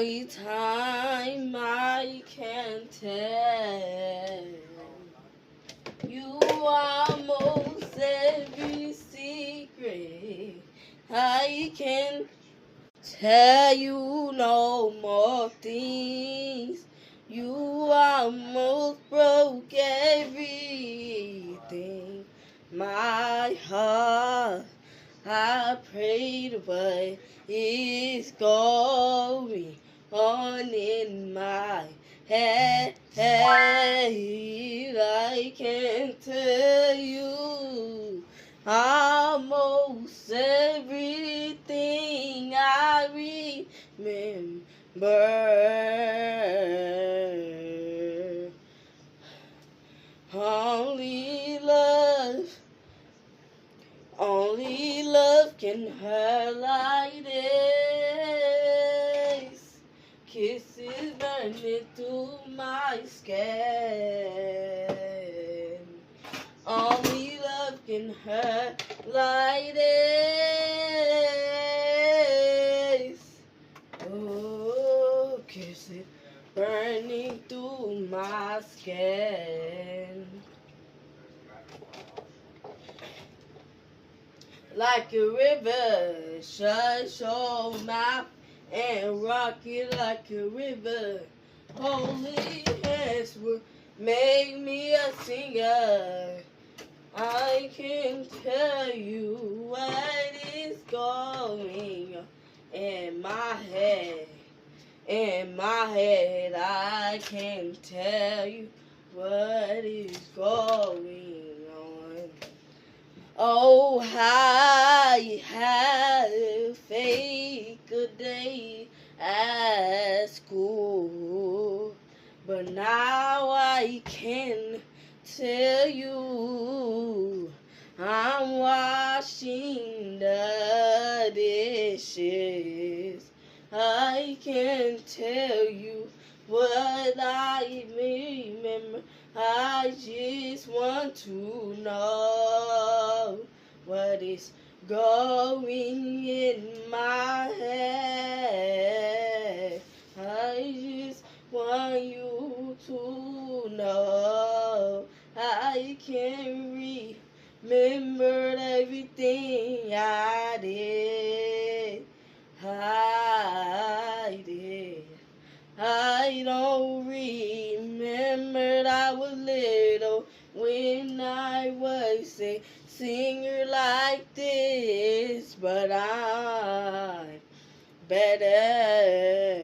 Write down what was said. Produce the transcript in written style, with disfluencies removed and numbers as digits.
Every time I can tell you almost every secret. I can tell you no more things. You almost broke everything. My heart, I prayed, but it's going on in my head. I can tell you almost everything I remember. Only love can hurt like this. Kisses burning through my skin. Only love can hurt like this. Oh, kisses burning through my skin. Like a river, shut your mouth and rock it like a river. Holy hands will make me a singer. I can tell you what is going on in my head. In my head, I can tell you what is going on. Oh, I had a fake a day at school, but now I can tell you I'm washing the dishes. I can tell you what I remember. I just want to know what is going in my head.